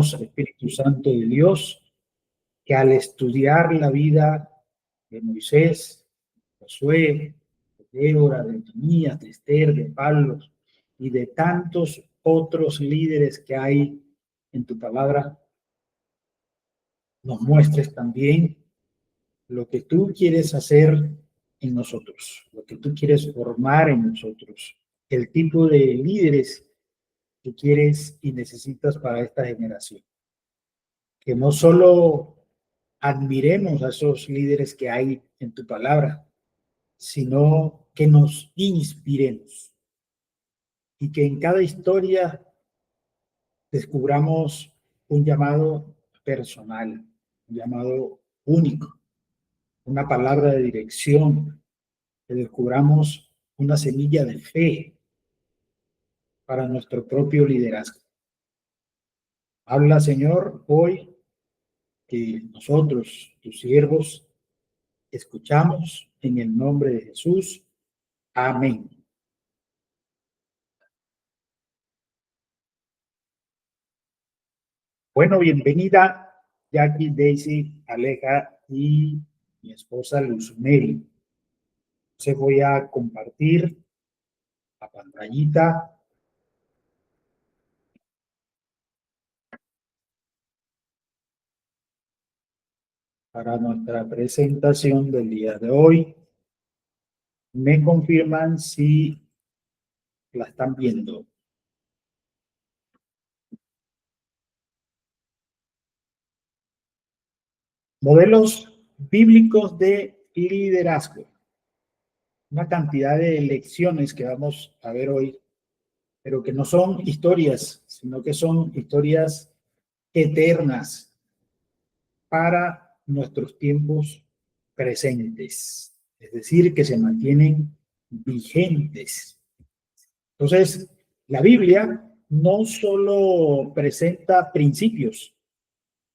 Espíritu Santo de Dios, que al estudiar la vida de Moisés, Josué, de Débora, de Nehemías, de Esther, de Pablo y de tantos otros líderes que hay en tu palabra, nos muestres también lo que tú quieres hacer en nosotros, lo que tú quieres formar en nosotros, el tipo de líderes que quieres y necesitas para esta generación. Que no solo admiremos a esos líderes que hay en tu palabra, sino que nos inspiremos y que en cada historia descubramos un llamado personal, un llamado único, una palabra de dirección, que descubramos una semilla de fe para nuestro propio liderazgo. Habla, Señor, hoy que nosotros, tus siervos, escuchamos en el nombre de Jesús. Amén. Bueno, bienvenida Jackie, Daisy, Aleja y mi esposa Luzmeri. Se voy a compartir la pantallita para nuestra presentación del día de hoy. Me confirman si la están viendo. Modelos bíblicos de liderazgo. Una cantidad de lecciones que vamos a ver hoy, pero que no son historias, sino que son historias eternas para nuestros tiempos presentes, es decir, que se mantienen vigentes. Entonces, la Biblia no solo presenta principios,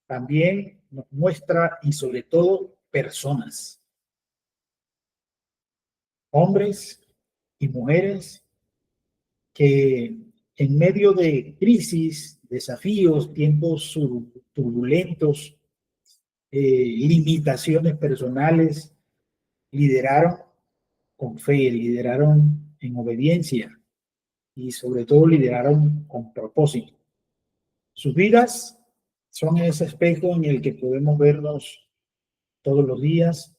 también nos muestra y sobre todo personas, hombres y mujeres que en medio de crisis, desafíos, tiempos turbulentos, limitaciones personales, lideraron con fe, lideraron en obediencia y sobre todo lideraron con propósito. Sus vidas son ese espejo en el que podemos vernos todos los días.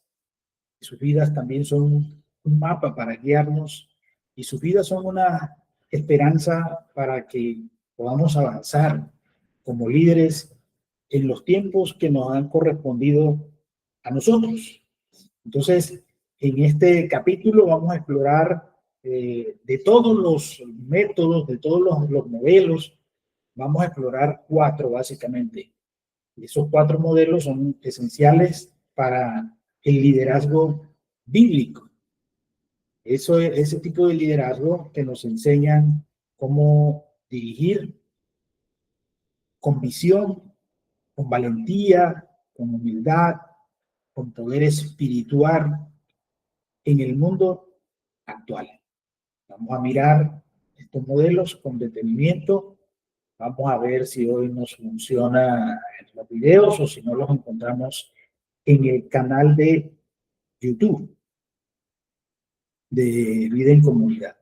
Sus vidas también son un mapa para guiarnos y sus vidas son una esperanza para que podamos avanzar como líderes en los tiempos que nos han correspondido a nosotros. Entonces, en este capítulo vamos a explorar de todos los métodos, de todos los modelos, vamos a explorar 4 básicamente. Esos 4 modelos son esenciales para el liderazgo bíblico. Ese tipo de liderazgo que nos enseñan cómo dirigir con visión, con valentía, con humildad, con poder espiritual en el mundo actual. Vamos a mirar estos modelos con detenimiento. Vamos a ver si hoy nos funciona en los videos o si no los encontramos en el canal de YouTube de Vida en Comunidad.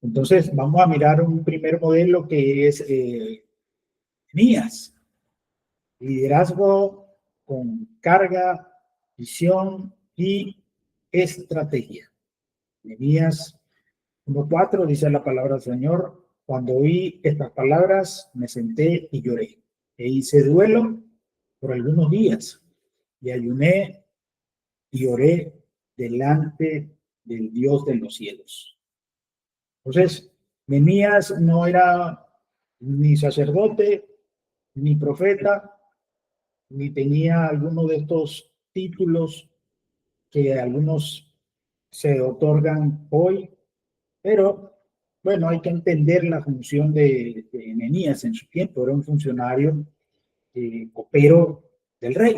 Entonces, vamos a mirar un primer modelo que es Nehemías. Liderazgo con carga, visión y estrategia. Nehemías 1:4 dice la palabra del Señor: cuando oí estas palabras, me senté y lloré. E hice duelo por algunos días y ayuné y oré delante del Dios de los cielos. Entonces, Nehemías no era ni sacerdote, ni profeta, ni tenía alguno de estos títulos que algunos se otorgan hoy, pero bueno, hay que entender la función de Nehemías en su tiempo. Era un funcionario copero del rey,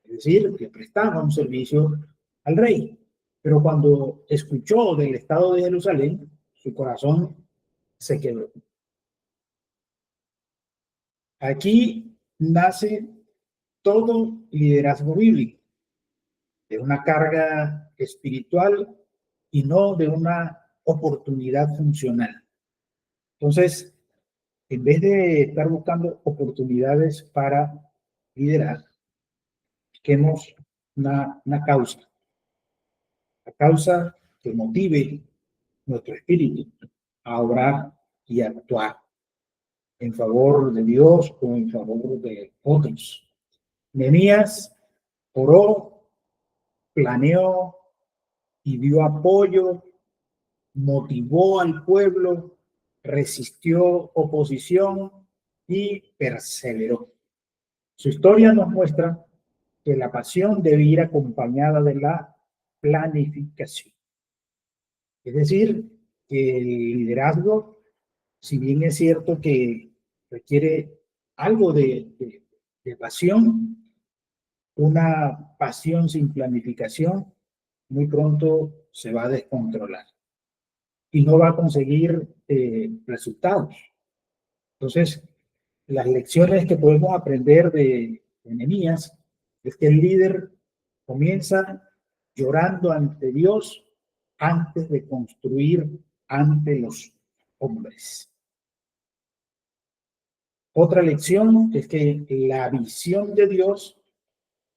es decir, que prestaba un servicio al rey. Pero cuando escuchó del estado de Jerusalén, su corazón se quebró. Aquí nace todo liderazgo bíblico, de una carga espiritual y no de una oportunidad funcional. Entonces, en vez de estar buscando oportunidades para liderar, busquemos una causa, la causa que motive nuestro espíritu a obrar y actuar en favor de Dios o en favor de otros. Nehemías oró, planeó y dio apoyo, motivó al pueblo, resistió oposición y perseveró. Su historia nos muestra que la pasión debe ir acompañada de la planificación. Es decir, que el liderazgo, si bien es cierto que requiere algo de pasión, una pasión sin planificación muy pronto se va a descontrolar y no va a conseguir resultados. Entonces, las lecciones que podemos aprender de Nehemías es que el líder comienza llorando ante Dios antes de construir ante los hombres. Otra lección es que la visión de Dios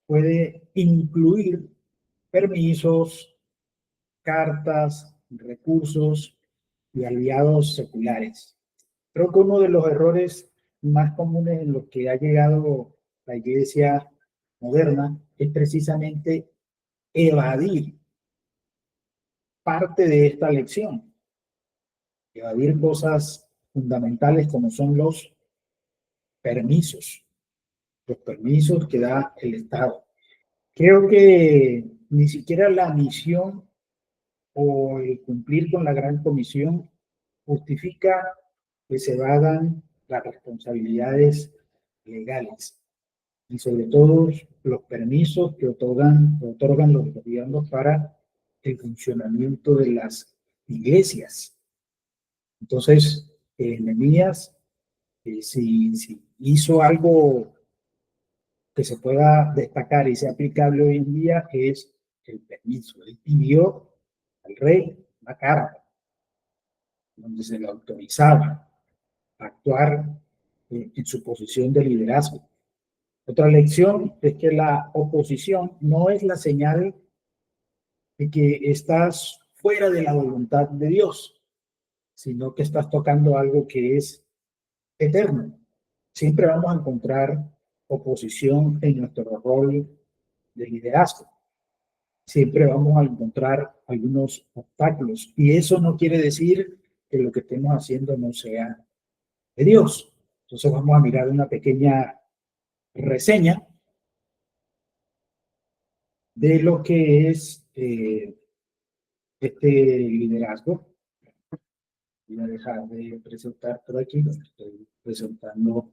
puede incluir permisos, cartas, recursos y aliados seculares. Creo que uno de los errores más comunes en los que ha llegado la iglesia moderna es precisamente evadir parte de esta lección, evadir cosas fundamentales como son permisos, los permisos que da el Estado. Creo que ni siquiera la misión o el cumplir con la gran comisión justifica que se hagan las responsabilidades legales y sobre todo los permisos que otorgan los gobiernos para el funcionamiento de las iglesias. Entonces, Nehemías, si hizo algo que se pueda destacar y sea aplicable hoy en día, es el permiso. Él pidió al rey una carta donde se le autorizaba a actuar en su posición de liderazgo. Otra lección es que la oposición no es la señal de que estás fuera de la voluntad de Dios, sino que estás tocando algo que es eterno. Siempre vamos a encontrar oposición en nuestro rol de liderazgo. Siempre vamos a encontrar algunos obstáculos. Y eso no quiere decir que lo que estemos haciendo no sea de Dios. Entonces vamos a mirar una pequeña reseña de lo que es este liderazgo. Voy a dejar de presentar por aquí, lo estoy presentando.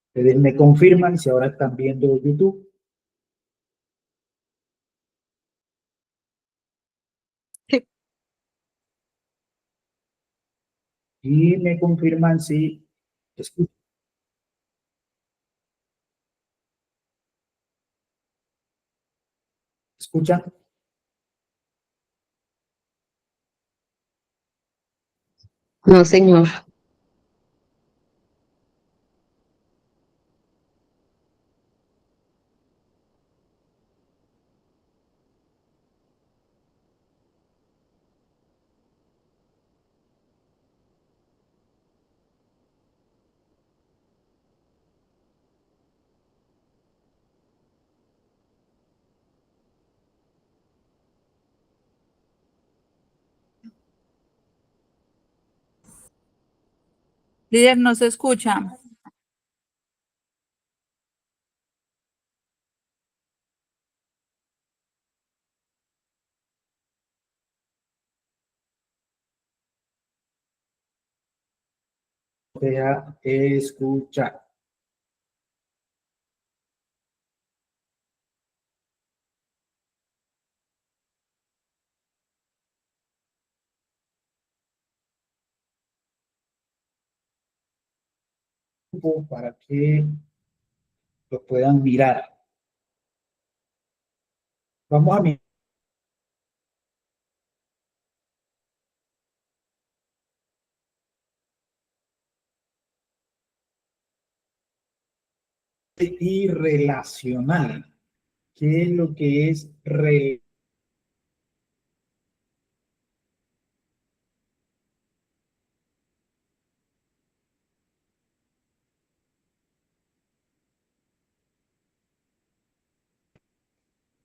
Ustedes me confirman si ahora están viendo YouTube. Sí. Y me confirman si escuchan. ¿Escuchan? No, señor. Líder, no se escucha. Deja escuchar. para que los puedan mirar. Vamos a mirar y relacional. ¿Qué es lo que es relacional?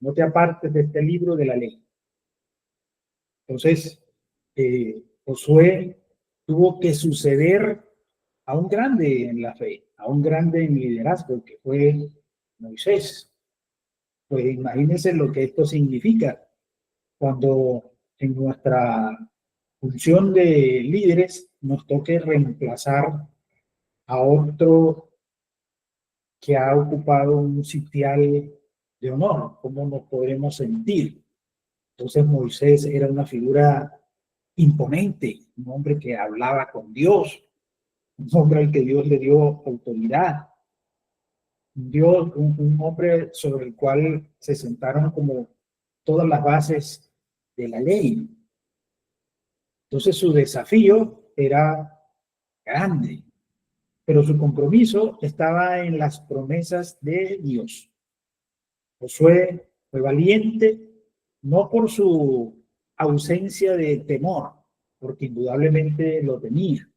No te apartes de este libro de la ley. Entonces, Josué tuvo que suceder a un grande en la fe, a un grande en liderazgo, que fue Moisés. Pues imagínense lo que esto significa cuando en nuestra función de líderes nos toque reemplazar a otro que ha ocupado un sitial de honor. ¿Cómo nos podremos sentir? Entonces Moisés era una figura imponente, un hombre que hablaba con Dios, un hombre al que Dios le dio autoridad, un hombre sobre el cual se sentaron como todas las bases de la ley. Entonces su desafío era grande, pero su compromiso estaba en las promesas de Dios. Josué fue valiente, no por su ausencia de temor, porque indudablemente lo tenía,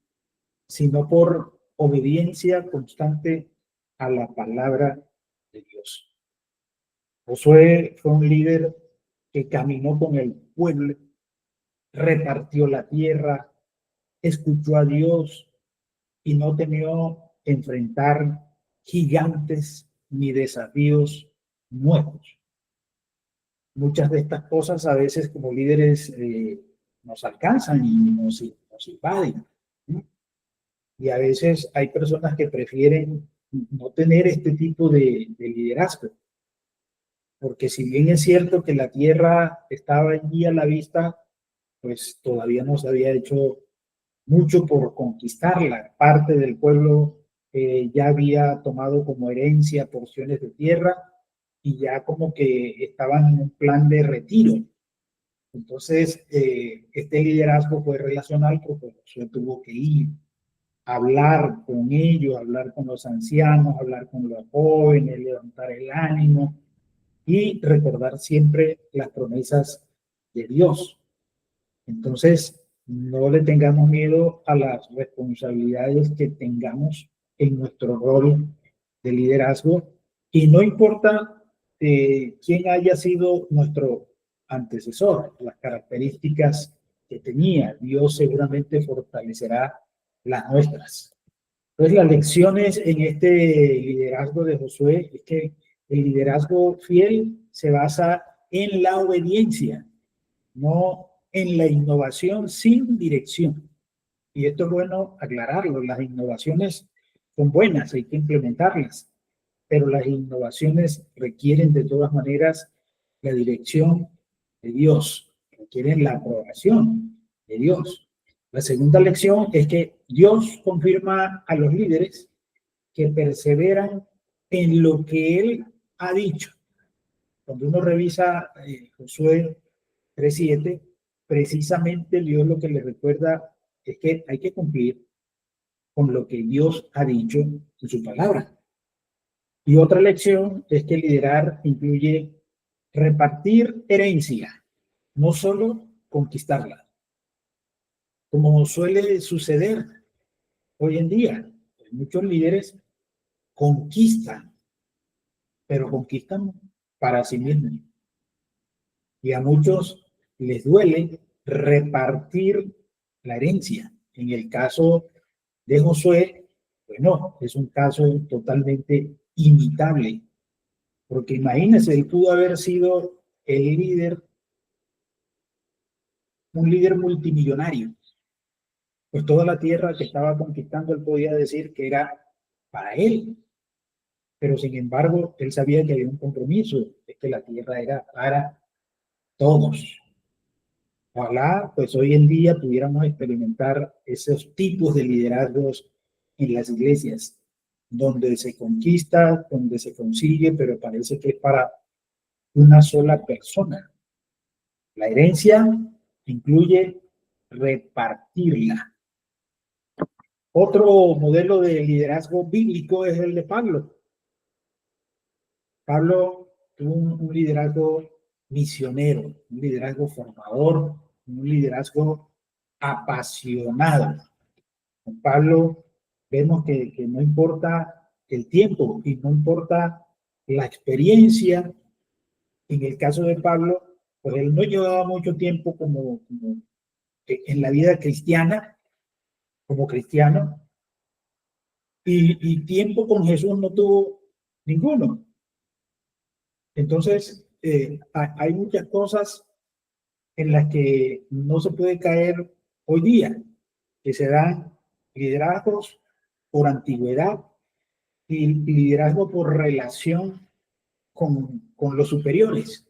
sino por obediencia constante a la palabra de Dios. Josué fue un líder que caminó con el pueblo, repartió la tierra, escuchó a Dios y no temió enfrentar gigantes ni desafíos nuevos. Muchas de estas cosas a veces como líderes nos alcanzan y nos invaden, ¿no? Y a veces hay personas que prefieren no tener este tipo de liderazgo, porque si bien es cierto que la tierra estaba allí a la vista, pues todavía no se había hecho mucho por conquistarla. Parte del pueblo ya había tomado como herencia porciones de tierra y ya como que estaban en un plan de retiro. Entonces, este liderazgo fue relacional porque se tuvo que ir, hablar con ellos, hablar con los ancianos, hablar con los jóvenes, levantar el ánimo y recordar siempre las promesas de Dios. Entonces, no le tengamos miedo a las responsabilidades que tengamos en nuestro rol de liderazgo y no importa quién haya sido nuestro antecesor, las características que tenía, Dios seguramente fortalecerá las nuestras. Entonces, las lecciones en este liderazgo de Josué es que el liderazgo fiel se basa en la obediencia, no en la innovación sin dirección. Y esto es bueno aclararlo, las innovaciones son buenas, hay que implementarlas, pero las innovaciones requieren de todas maneras la dirección de Dios, requieren la aprobación de Dios. La segunda lección es que Dios confirma a los líderes que perseveran en lo que Él ha dicho. Cuando uno revisa Josué 3:7, precisamente Dios lo que le recuerda es que hay que cumplir con lo que Dios ha dicho en su palabra. Y otra lección es que liderar incluye repartir herencia, no solo conquistarla. Como suele suceder hoy en día, muchos líderes conquistan, pero conquistan para sí mismos. Y a muchos les duele repartir la herencia. En el caso de Josué, pues no, es un caso totalmente imitable, porque imagínense, él pudo haber sido el líder, un líder multimillonario, pues toda la tierra que estaba conquistando él podía decir que era para él, pero sin embargo él sabía que había un compromiso, es que la tierra era para todos. Ojalá, pues hoy en día pudiéramos experimentar esos tipos de liderazgos en las iglesias, donde se conquista, donde se consigue, pero parece que es para una sola persona. La herencia incluye repartirla. Otro modelo de liderazgo bíblico es el de Pablo. Pablo tuvo un liderazgo misionero, un liderazgo formador, un liderazgo apasionado. Con Pablo vemos que no importa el tiempo y no importa la experiencia. En el caso de Pablo, pues él no llevaba mucho tiempo como en la vida cristiana, como cristiano, y tiempo con Jesús no tuvo ninguno. Entonces, hay muchas cosas en las que no se puede caer hoy día, que se dan liderazgos por antigüedad y liderazgo por relación con los superiores.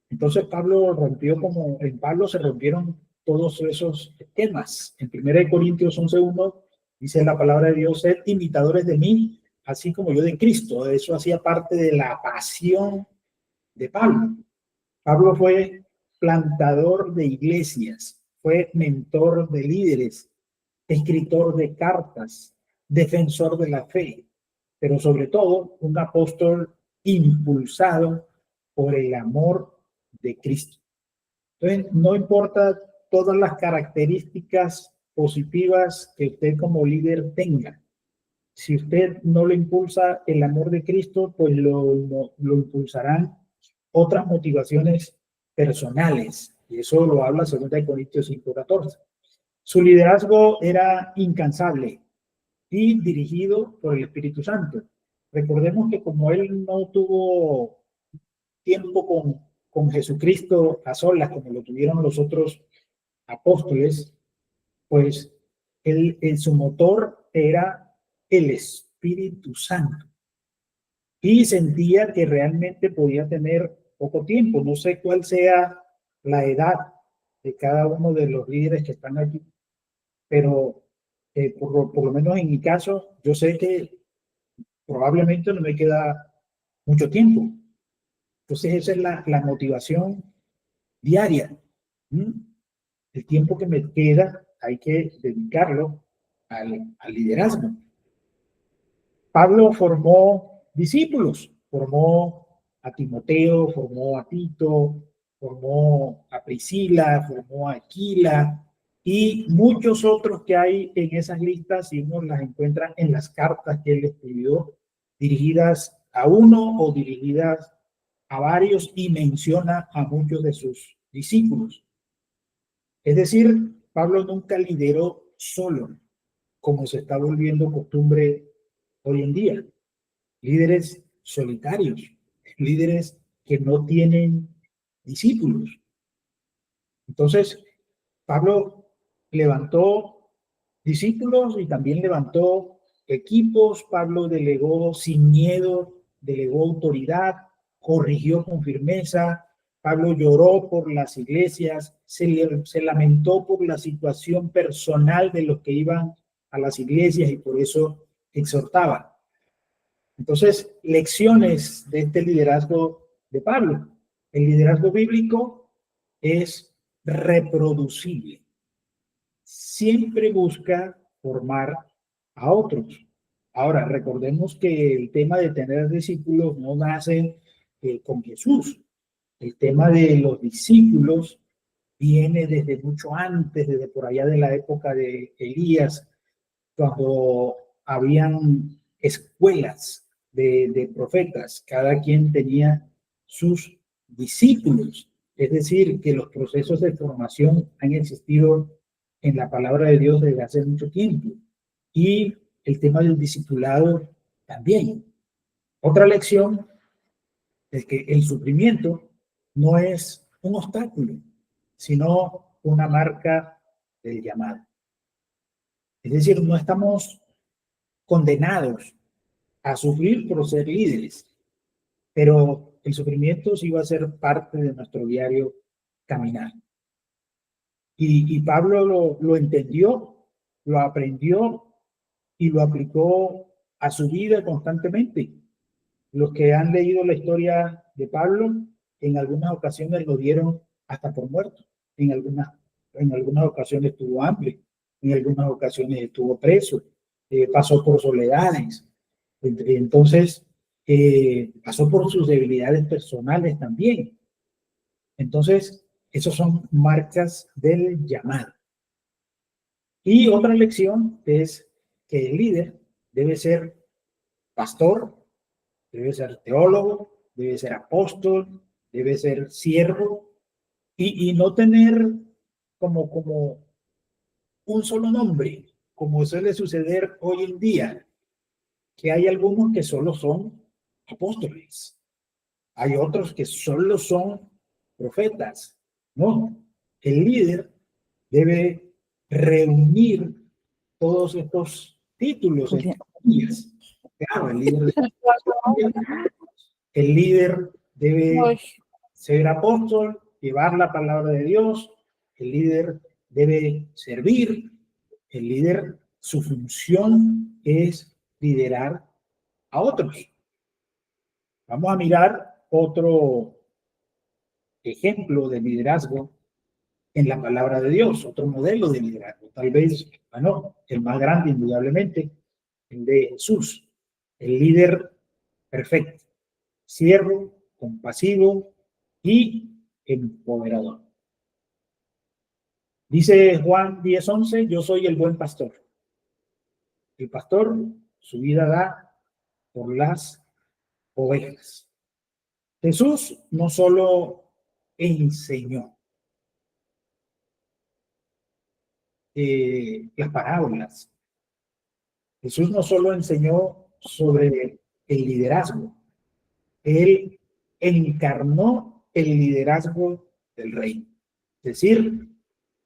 Entonces en Pablo se rompieron todos esos temas. En 1 Corintios 11:1 dice la palabra de Dios: sed imitadores de mí, así como yo de Cristo. Eso hacía parte de la pasión de Pablo. Pablo fue plantador de iglesias, fue mentor de líderes, escritor de cartas, defensor de la fe, pero sobre todo un apóstol impulsado por el amor de Cristo. Entonces, no importa todas las características positivas que usted como líder tenga. Si usted no le impulsa el amor de Cristo, pues lo impulsarán otras motivaciones personales. Y eso lo habla 2 Corintios 5:14. Su liderazgo era incansable y dirigido por el Espíritu Santo. Recordemos que como él no tuvo tiempo con Jesucristo a solas, como lo tuvieron los otros apóstoles, pues su motor era el Espíritu Santo. Y sentía que realmente podía tener poco tiempo. No sé cuál sea la edad de cada uno de los líderes que están aquí, pero por lo menos en mi caso, yo sé que probablemente no me queda mucho tiempo. Entonces esa es la motivación diaria. El tiempo que me queda hay que dedicarlo al liderazgo. Pablo formó discípulos, formó a Timoteo, formó a Tito, formó a Priscila, formó a Aquila y muchos otros que hay en esas listas, y uno las encuentra en las cartas que él escribió, dirigidas a uno o dirigidas a varios, y menciona a muchos de sus discípulos. Es decir, Pablo nunca lideró solo, como se está volviendo costumbre hoy en día. Líderes solitarios, líderes que no tienen discípulos. Entonces, Pablo levantó discípulos y también levantó equipos. Pablo delegó sin miedo, delegó autoridad, corrigió con firmeza. Pablo lloró por las iglesias, se lamentó por la situación personal de los que iban a las iglesias y por eso exhortaba. Entonces, lecciones de este liderazgo de Pablo. El liderazgo bíblico es reproducible. Siempre busca formar a otros. Ahora, recordemos que el tema de tener discípulos no nace con Jesús. El tema de los discípulos viene desde mucho antes, desde por allá de la época de Elías, cuando habían escuelas de profetas, cada quien tenía sus discípulos. Es decir, que los procesos de formación han existido en la palabra de Dios desde hace mucho tiempo. Y el tema del discipulado también. Otra lección es que el sufrimiento no es un obstáculo, sino una marca del llamado. Es decir, no estamos condenados a sufrir por ser líderes, pero el sufrimiento sí va a ser parte de nuestro diario caminar. Y Pablo lo entendió, lo aprendió y lo aplicó a su vida constantemente. Los que han leído la historia de Pablo, en algunas ocasiones lo dieron hasta por muerto. En algunas ocasiones estuvo hambre, en algunas ocasiones estuvo preso, pasó por soledades. Entonces, pasó por sus debilidades personales también. Entonces, esos son marcas del llamado. Y otra lección es que el líder debe ser pastor, debe ser teólogo, debe ser apóstol, debe ser siervo y no tener como un solo nombre, como suele suceder hoy en día, que hay algunos que solo son apóstoles, hay otros que solo son profetas. No, el líder debe reunir todos estos títulos en ellas. Claro, el líder debe ser apóstol, llevar la palabra de Dios, el líder debe servir, el líder, su función es liderar a otros. Vamos a mirar otro ejemplo de liderazgo en la palabra de Dios, otro modelo de liderazgo. Tal vez, bueno, el más grande, indudablemente, el de Jesús, el líder perfecto, siervo, compasivo y empoderador. Dice Juan 10:11, yo soy el buen pastor. El pastor su vida da por las ovejas. Jesús no solo enseñó las parábolas, Jesús no solo enseñó sobre el liderazgo, él encarnó el liderazgo del reino. Es decir,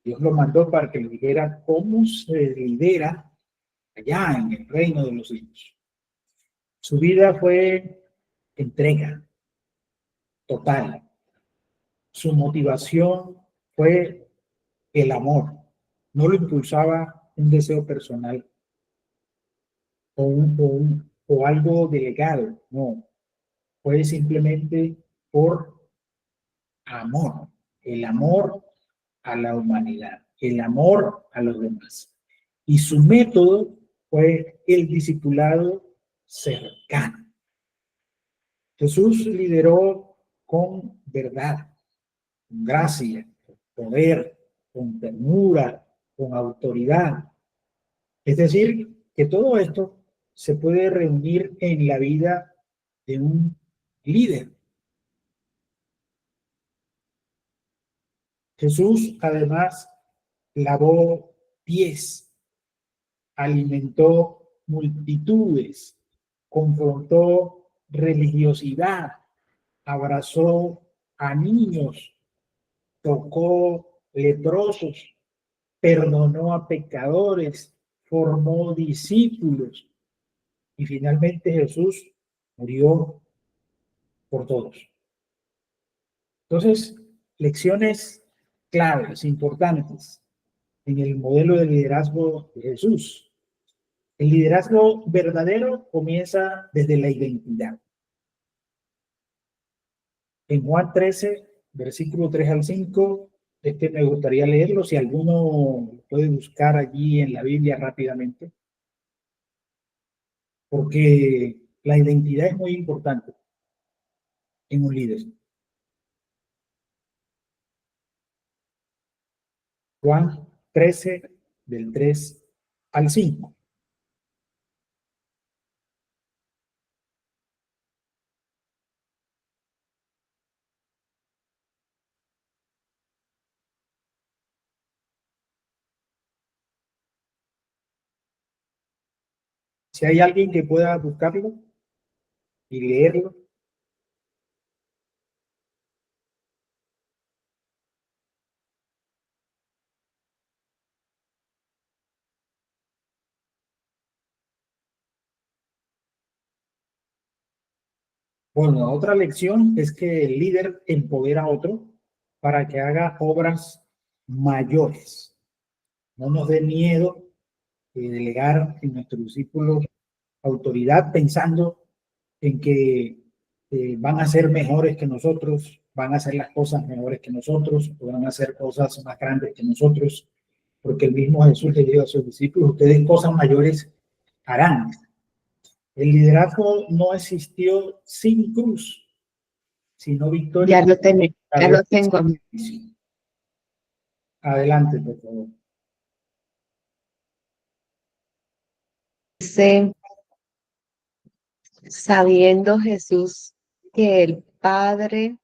Dios lo mandó para que le dijera cómo se lidera allá en el reino de los cielos. Su vida fue entrega total. Su motivación fue el amor. No lo impulsaba un deseo personal o algo delegado, no. Fue simplemente por amor, el amor a la humanidad, el amor a los demás. Y su método fue el discipulado cercano. Jesús lideró con verdad, con gracia, con poder, con ternura, con autoridad. Es decir, que todo esto se puede reunir en la vida de un líder. Jesús, además, lavó pies, alimentó multitudes, confrontó religiosidad, abrazó a niños, tocó leprosos, perdonó a pecadores, formó discípulos y finalmente Jesús murió por todos. Entonces, lecciones claves, importantes en el modelo de liderazgo de Jesús. El liderazgo verdadero comienza desde la identidad. En Juan 13, versículo 3 al 5, me gustaría leerlo, si alguno puede buscar allí en la Biblia rápidamente, porque la identidad es muy importante en un líder. Juan 13, del 3 al 5. Si hay alguien que pueda buscarlo y leerlo. Bueno, otra lección es que el líder empodera a otro para que haga obras mayores. No nos dé miedo delegar en nuestros discípulos autoridad pensando en que van a ser mejores que nosotros, van a hacer las cosas mejores que nosotros, o van a hacer cosas más grandes que nosotros, porque el mismo Jesús le dijo a sus discípulos, ustedes cosas mayores harán. El liderazgo no existió sin cruz, sino victoria. Ya lo tengo. Adelante, por favor. Dice, sabiendo Jesús que el Padre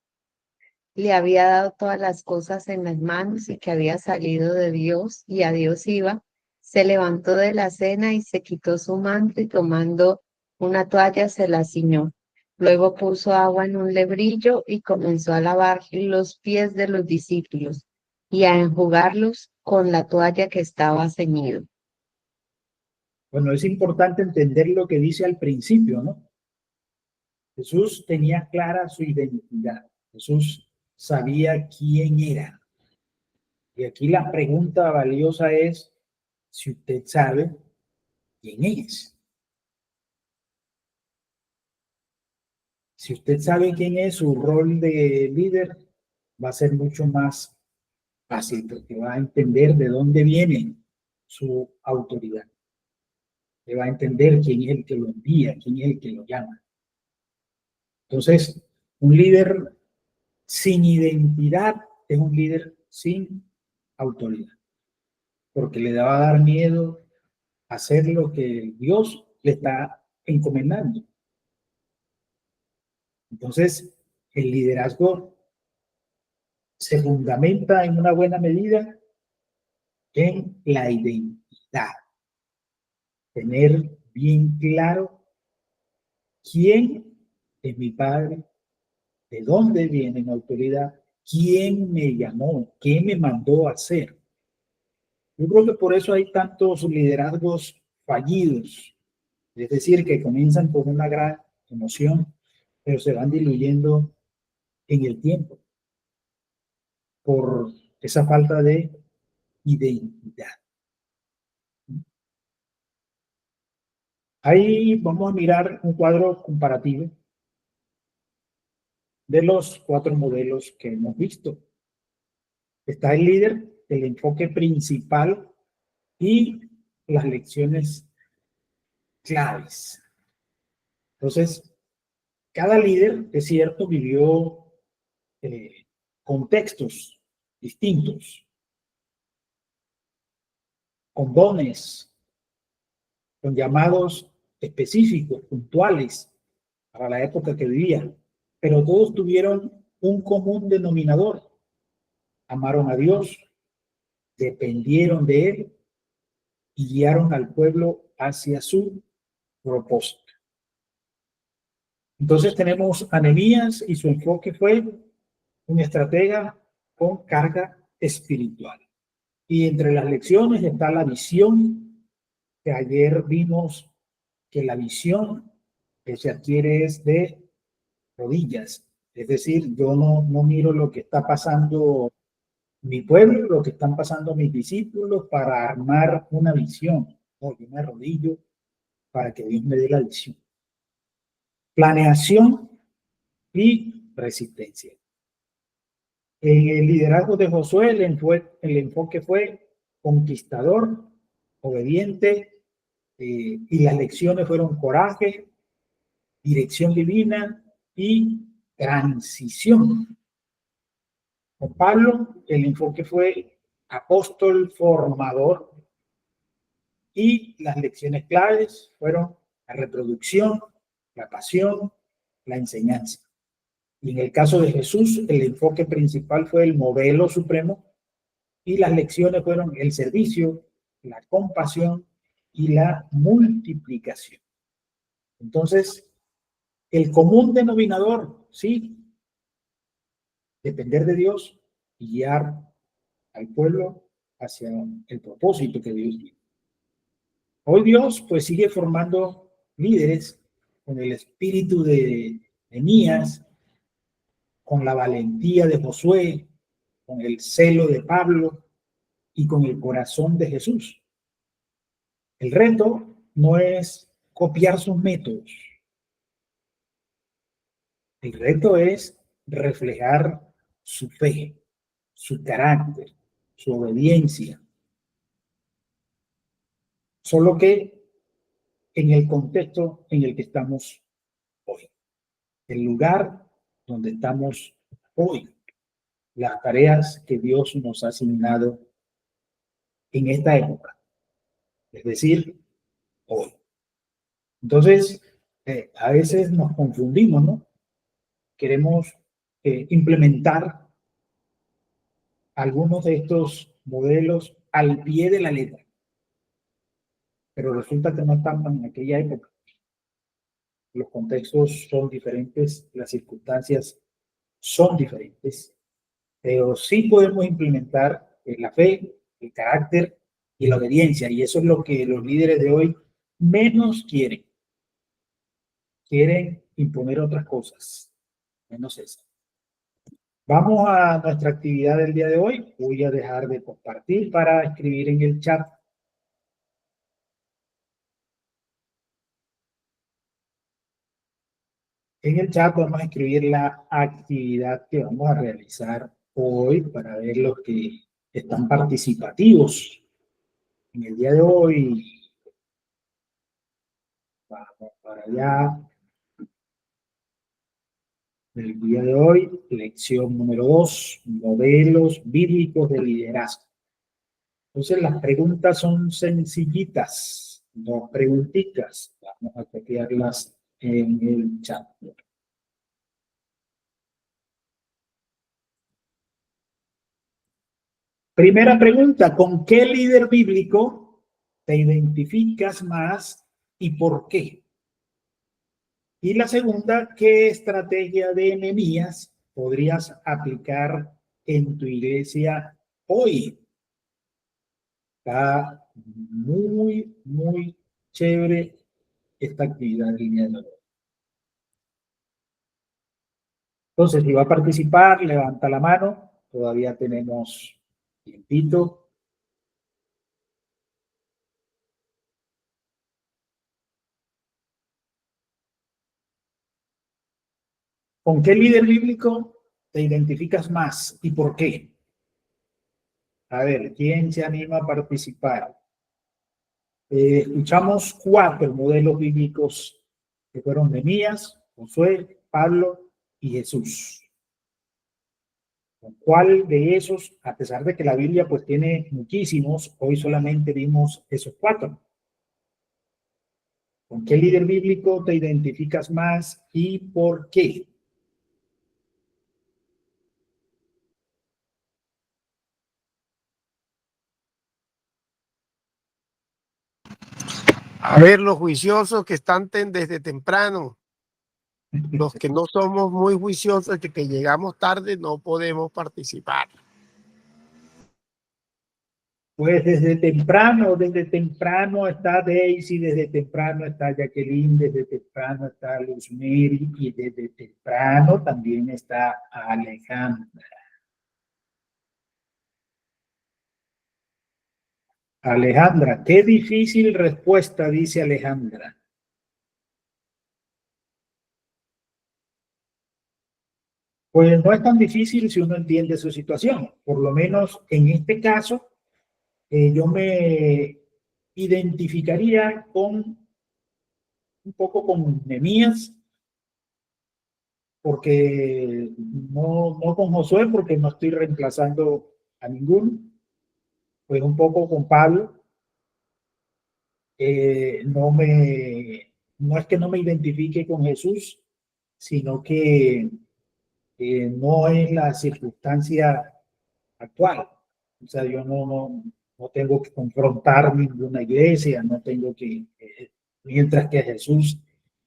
le había dado todas las cosas en las manos y que había salido de Dios y a Dios iba, se levantó de la cena y se quitó su manto y tomando una toalla se la ciñó. Luego puso agua en un lebrillo y comenzó a lavar los pies de los discípulos y a enjugarlos con la toalla que estaba ceñido. Bueno, es importante entender lo que dice al principio, ¿no? Jesús tenía clara su identidad. Jesús sabía quién era. Y aquí la pregunta valiosa es si usted sabe quién es. Si usted sabe quién es, su rol de líder va a ser mucho más fácil porque va a entender de dónde viene su autoridad. Le va a entender quién es el que lo envía, quién es el que lo llama. Entonces, un líder sin identidad es un líder sin autoridad, porque le va a dar miedo hacer lo que Dios le está encomendando. Entonces, el liderazgo se fundamenta en una buena medida en la identidad. Tener bien claro quién es mi Padre, de dónde viene mi autoridad, quién me llamó, qué me mandó a hacer. Yo creo que por eso hay tantos liderazgos fallidos, es decir, que comienzan con una gran emoción, pero se van diluyendo en el tiempo por esa falta de identidad. Ahí vamos a mirar un cuadro comparativo de los 4 modelos que hemos visto. Está el líder, el enfoque principal y las lecciones claves. Entonces, cada líder, es cierto, vivió contextos distintos, con dones, con llamados específicos, puntuales, para la época que vivía, pero todos tuvieron un común denominador. Amaron a Dios, dependieron de Él y guiaron al pueblo hacia su propósito. Entonces tenemos a Nehemías y su enfoque fue un estratega con carga espiritual. Y entre las lecciones está la visión, que ayer vimos que la visión que se adquiere es de rodillas. Es decir, yo no miro lo que está pasando mi pueblo, lo que están pasando mis discípulos para armar una visión. No, yo me arrodillo para que Dios me dé la visión. Planeación y resistencia. En el liderazgo de Josué, el enfoque fue conquistador, obediente, y las lecciones fueron coraje, dirección divina y transición. Con Pablo, el enfoque fue apóstol formador y las lecciones claves fueron la reproducción, la pasión, la enseñanza. Y en el caso de Jesús, el enfoque principal fue el modelo supremo y las lecciones fueron el servicio, la compasión y la multiplicación. Entonces, el común denominador, sí, depender de Dios y guiar al pueblo hacia el propósito que Dios tiene. Hoy Dios pues sigue formando líderes con el espíritu de Nehemías, con la valentía de Josué, con el celo de Pablo y con el corazón de Jesús. El reto no es copiar sus métodos. El reto es reflejar su fe, su carácter, su obediencia. Solo que en el contexto en el que estamos hoy, el lugar donde estamos hoy, las tareas que Dios nos ha asignado en esta época, es decir, hoy. Entonces, a veces nos confundimos, ¿no? Queremos implementar algunos de estos modelos al pie de la letra, pero resulta que no estamos en aquella época. Los contextos son diferentes, las circunstancias son diferentes, pero sí podemos implementar la fe, el carácter y la obediencia, y eso es lo que los líderes de hoy menos quieren. Quieren imponer otras cosas, menos eso. Vamos a nuestra actividad del día de hoy. Voy a dejar de compartir para escribir en el chat. En el chat vamos a escribir la actividad que vamos a realizar hoy para ver los que están participativos en el día de hoy. Vamos para allá. El día de hoy, lección número 2, modelos bíblicos de liderazgo. Entonces las preguntas son sencillitas, 2 preguntitas. Vamos a copiarlas en el chat. Primera pregunta, ¿con qué líder bíblico te identificas más y por qué? Y la segunda, ¿qué estrategia de Nehemías podrías aplicar en tu iglesia hoy? Está muy chévere esta actividad en línea de hoy. Entonces, si va a participar, levanta la mano. Todavía tenemos tiempito. ¿Con qué líder bíblico te identificas más y por qué? A ver, ¿quién se anima a participar? Escuchamos 4 modelos bíblicos que fueron Nehemías, Josué, Pablo y Jesús. ¿Con cuál de esos, a pesar de que la Biblia pues tiene muchísimos, hoy solamente vimos esos 4? ¿Con qué líder bíblico te identificas más y por qué? A ver, los juiciosos que están desde temprano, los que no somos muy juiciosos, que llegamos tarde, no podemos participar. Pues desde temprano está Daisy, desde temprano está Jacqueline, desde temprano está Luzmeri y desde temprano también está Alejandra. Alejandra, qué difícil respuesta, dice Alejandra. Pues no es tan difícil si uno entiende su situación. Por lo menos en este caso, yo me identificaría con un poco con Nehemías, porque no con Josué, porque no estoy reemplazando a ninguno. Pues un poco con Pablo. No es que no me identifique con Jesús, sino que no es la circunstancia actual. O sea, yo no tengo que confrontar ninguna iglesia, no tengo que, mientras que a Jesús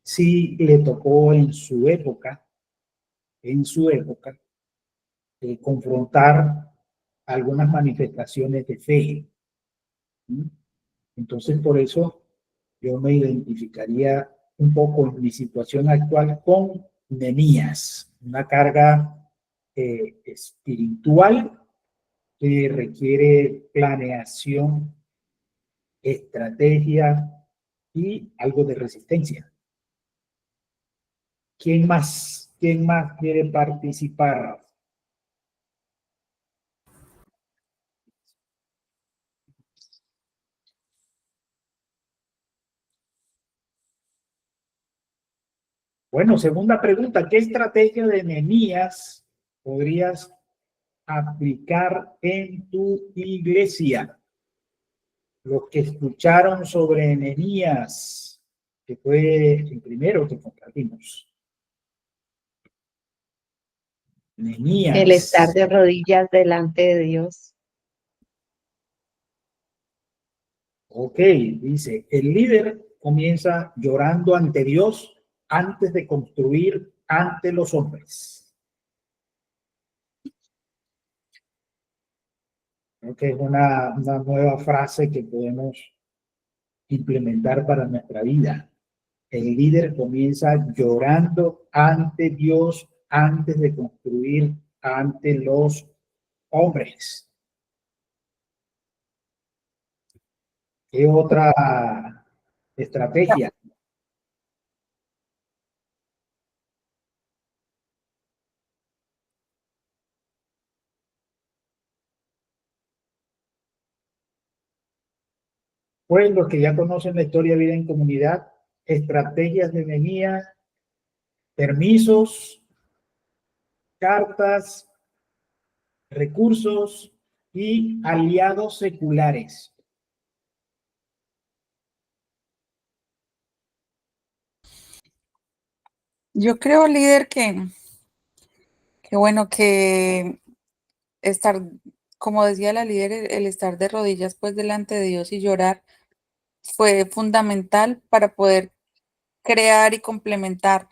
sí le tocó en su época, confrontar algunas manifestaciones de fe. Entonces, por eso yo me identificaría un poco en mi situación actual con Nehemías, una carga espiritual que requiere planeación, estrategia y algo de resistencia. ¿Quién más? ¿Quién más quiere participar? Bueno, segunda pregunta, ¿qué estrategia de Nehemías podrías aplicar en tu iglesia? Los que escucharon sobre Nehemías, que fue el primero que compartimos. Nehemías. El estar de rodillas delante de Dios. Ok, dice, el líder comienza llorando ante Dios antes de construir ante los hombres. Creo que es una nueva frase que podemos implementar para nuestra vida. El líder comienza llorando ante Dios antes de construir ante los hombres. ¿Qué otra estrategia? Pues los que ya conocen la historia de vida en comunidad, estrategias de Nehemías, permisos, cartas, recursos y aliados seculares. Yo creo, líder, que bueno, que estar, como decía la líder, el estar de rodillas pues delante de Dios y llorar fue fundamental para poder crear y complementar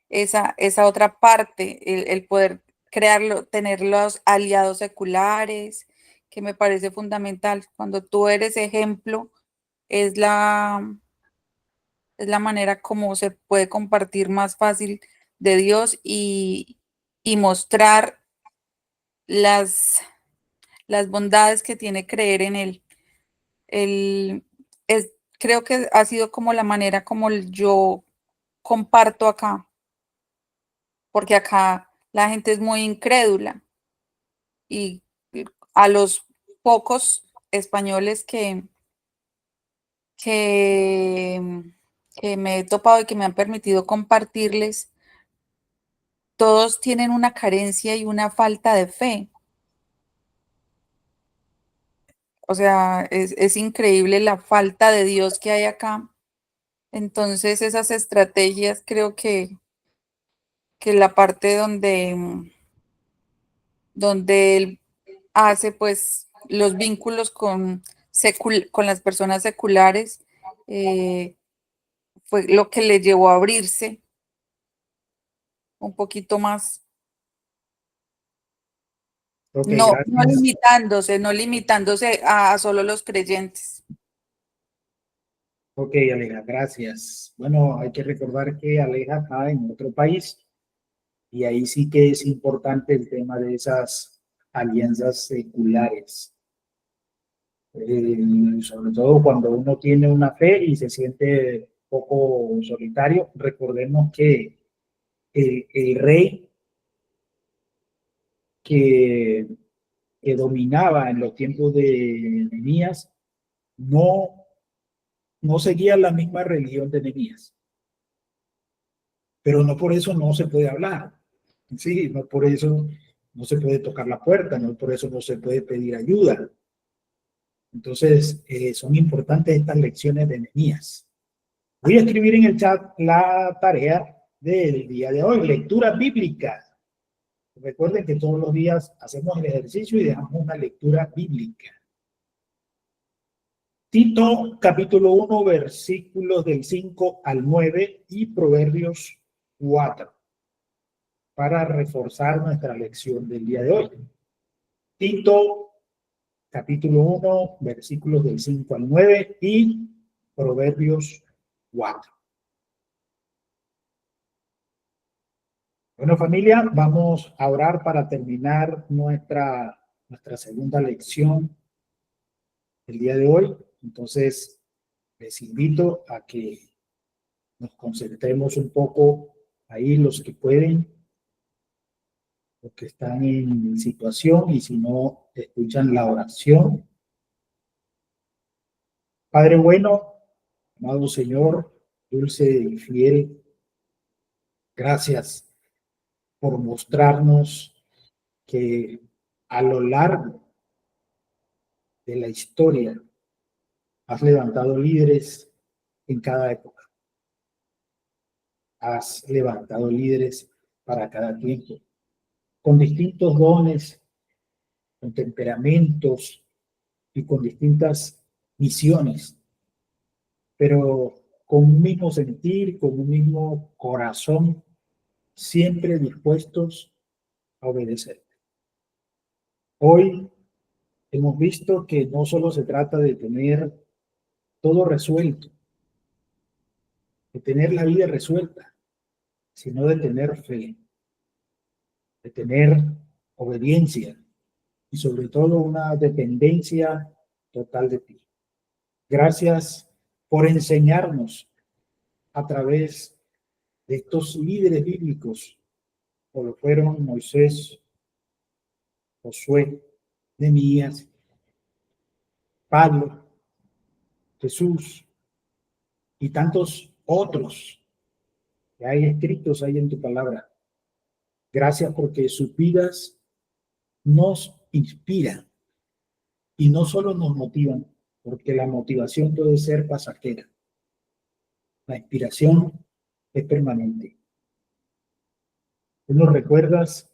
esa otra parte, el poder crearlo, tener los aliados seculares, que me parece fundamental. Cuando tú eres ejemplo, es es la manera como se puede compartir más fácil de Dios y mostrar las, las bondades que tiene creer en Él. Creo que ha sido como la manera como yo comparto acá, porque acá la gente es muy incrédula y a los pocos españoles que, que me he topado y que me han permitido compartirles, todos tienen una carencia y una falta de fe. O sea, es increíble la falta de Dios que hay acá. Entonces, esas estrategias creo que la parte donde él hace pues los vínculos con las personas seculares, fue lo que le llevó a abrirse un poquito más. Ok, No, gracias. no limitándose a solo los creyentes. Ok, Aleja, gracias. Bueno, hay que recordar que Aleja está en otro país y ahí sí que es importante el tema de esas alianzas seculares. Sobre todo cuando uno tiene una fe y se siente poco solitario, recordemos que el rey que, que dominaba en los tiempos de Nehemías no seguía la misma religión de Nehemías, pero no por eso no se puede hablar, sí, no por eso no se puede tocar la puerta, no por eso no se puede pedir ayuda. Entonces, son importantes estas lecciones de Nehemías. Voy a escribir en el chat la tarea del día de hoy, lectura bíblica. Recuerden que todos los días hacemos el ejercicio y dejamos una lectura bíblica. Tito, capítulo 1, versículos del 5 al 9 y Proverbios 4, para reforzar nuestra lección del día de hoy. Tito, capítulo 1, versículos del 5 al 9 y Proverbios 4. Bueno, familia, vamos a orar para terminar nuestra segunda lección el día de hoy. Entonces, Les invito a que nos concentremos un poco ahí los que pueden, los que están en situación, y si no, escuchan la oración. Padre bueno, amado Señor, dulce y fiel, gracias por mostrarnos que a lo largo de la historia has levantado líderes en cada época. Has levantado líderes para cada tiempo, con distintos dones, con temperamentos y con distintas misiones, pero con un mismo sentir, con un mismo corazón, siempre dispuestos a obedecer. Hoy hemos visto que no solo se trata de tener todo resuelto, de tener la vida resuelta, sino de tener fe, de tener obediencia y sobre todo una dependencia total de ti. Gracias por enseñarnos a través de estos líderes bíblicos, como fueron Moisés, Josué, Nehemías, Pablo, Jesús y tantos otros que hay escritos ahí en tu palabra. Gracias porque sus vidas nos inspiran y no solo nos motivan, porque la motivación puede ser pasajera. La inspiración es permanente. Tú nos recuerdas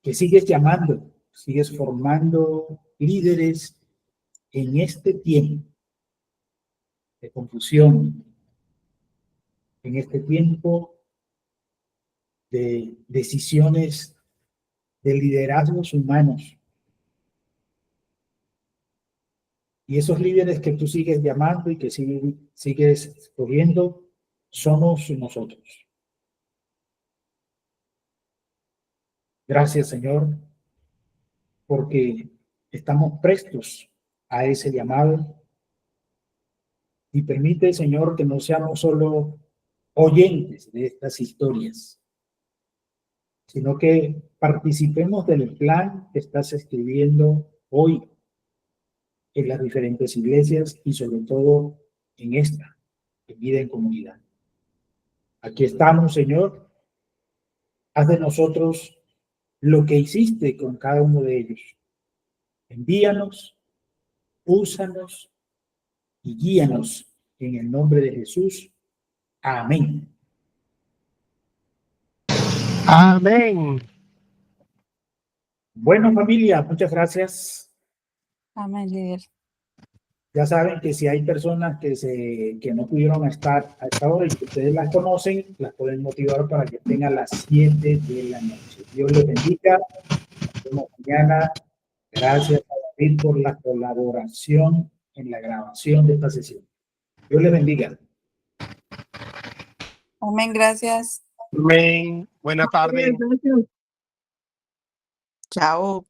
que sigues llamando, sigues formando líderes en este tiempo de confusión, en este tiempo de decisiones de liderazgos humanos. Y esos líderes que tú sigues llamando y que sigues escogiendo, somos nosotros. Gracias, Señor, porque estamos prestos a ese llamado. Y permite, Señor, que no seamos solo oyentes de estas historias, sino que participemos del plan que estás escribiendo hoy en las diferentes iglesias y sobre todo en esta, en Vida en Comunidad. Aquí estamos, Señor. Haz de nosotros lo que hiciste con cada uno de ellos. Envíanos, úsanos y guíanos en el nombre de Jesús. Amén. Amén. Bueno, familia, muchas gracias. Amén, líder. Ya saben que si hay personas que no pudieron estar a esta hora y que ustedes las conocen, las pueden motivar para que estén a las 7 de la noche. Dios les bendiga. Nos vemos mañana. Gracias a David por la colaboración en la grabación de esta sesión. Dios les bendiga. Amén, gracias. Amén. Buena tarde. Chao.